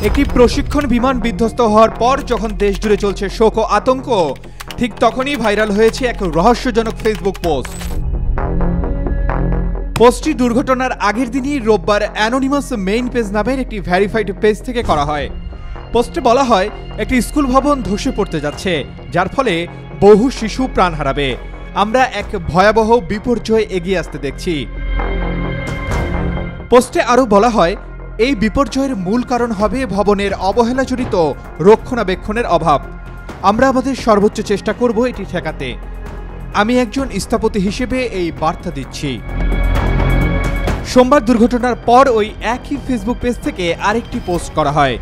একটি প্রশিক্ষণ বিমান বিধ্বস্ত হওয়ার পর যখন দেশ জুড়ে চলছে শোক ও আতঙ্ক, ঠিক তখনই ভাইরাল হয়েছে এক রহস্যজনক ফেসবুক পোস্টটি দুর্ঘটনার আগের দিনই রোববার অ্যানোনিমাস মেইন পেজ নামের একটি ভেরিফাইড পেজ থেকে করা হয়। পোস্টে বলা হয়, একটি স্কুল ভবন ধসে পড়তে যাচ্ছে, যার ফলে বহু শিশু প্রাণ হারাবে। আমরা এক ভয়াবহ বিপর্যয় এগিয়ে আসতে দেখছি। পোস্টে আরও বলা হয়, এই বিপর্যয়ের মূল কারণ হবে ভবনের অবহেলাজনিত রক্ষণাবেক্ষণের অভাব। আমরা আমাদের সর্বোচ্চ চেষ্টা করব এটি ঠেকাতে। আমি একজন স্থপতি হিসেবে এই বার্তা দিচ্ছি। সোমবার দুর্ঘটনার পর ওই একই ফেসবুক পেজ থেকে আরেকটি পোস্ট করা হয়।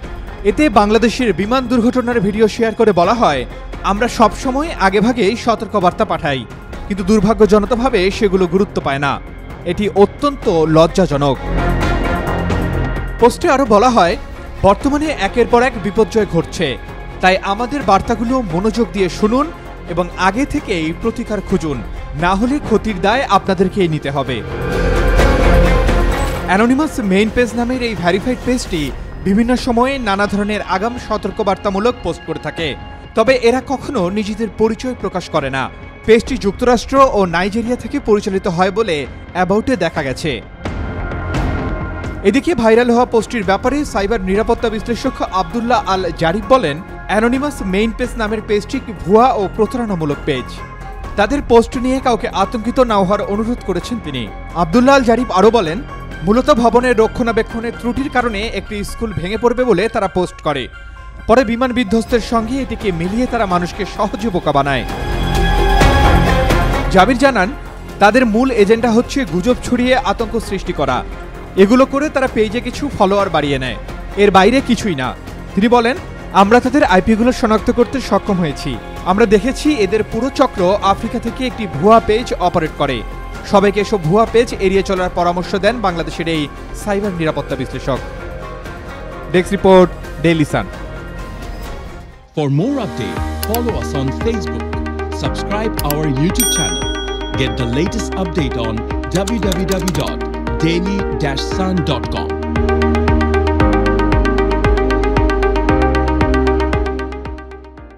এতে বাংলাদেশের বিমান দুর্ঘটনার ভিডিও শেয়ার করে বলা হয়, আমরা সবসময় আগেভাগেই সতর্কবার্তা পাঠাই, কিন্তু দুর্ভাগ্যজনকভাবে সেগুলো গুরুত্ব পায় না। এটি অত্যন্ত লজ্জাজনক। পোস্টে আরও বলা হয়, বর্তমানে একের পর এক বিপর্যয় ঘটছে, তাই আমাদের বার্তাগুলো মনোযোগ দিয়ে শুনুন এবং আগে থেকেই প্রতিকার খুঁজুন, না হলে ক্ষতির দায় আপনাদেরকেই নিতে হবে। অ্যানোনিমাস মেইন পেজ নামের এই ভেরিফাইড পেজটি বিভিন্ন সময়ে নানা ধরনের আগাম সতর্কবার্তামূলক পোস্ট করে থাকে, তবে এরা কখনো নিজেদের পরিচয় প্রকাশ করে না। পেজটি যুক্তরাষ্ট্র ও নাইজেরিয়া থেকে পরিচালিত হয় বলে অ্যাবাউটে দেখা গেছে। এদিকে ভাইরাল হওয়া পোস্টটির ব্যাপারে সাইবার নিরাপত্তা বিশ্লেষক আব্দুল্লাহ আল জারিফ বলেন, অ্যানোনিমাস মেইন পেজ নামের পেজটি একটি ভুয়া ও প্রতারণামূলক পেজ। তাদের পোস্ট নিয়ে কাউকে আতঙ্কিত না হওয়ার অনুরোধ করেছেন তিনি। আব্দুল্লাহ আল জারিফ আরও বলেন, মূলত ভবনের রক্ষণাবেক্ষণের ত্রুটির কারণে একটি স্কুল ভেঙে পড়বে বলে তারা পোস্ট করে। পরে বিমান বিধ্বস্তের সঙ্গে এটিকে মিলিয়ে তারা মানুষকে সহজে বোকা বানায়। জাবির জানান, তাদের মূল এজেন্ডা হচ্ছে গুজব ছড়িয়ে আতঙ্ক সৃষ্টি করা। এগুলো করে তারা পেজে কিছু ফলোয়ার বাড়িয়ে নেয়, এর বাইরে কিছুই না। তিনি বলেন, আমরা তাদের আইপিগুলো শনাক্ত করতে সক্ষম হয়েছি। আমরা দেখেছি এদের পুরো চক্র আফ্রিকা থেকে একটি ভুয়া পেজ অপারেট করে। সবাইকে এসব ভুয়া পেজ এড়িয়ে চলার পরামর্শ দেন বাংলাদেশের এই সাইবার নিরাপত্তা বিশ্লেষক। Desk report, Daily Sun. For more updates, follow us on Facebook, subscribe our YouTube channel, get the latest update on www.daily-sun.com.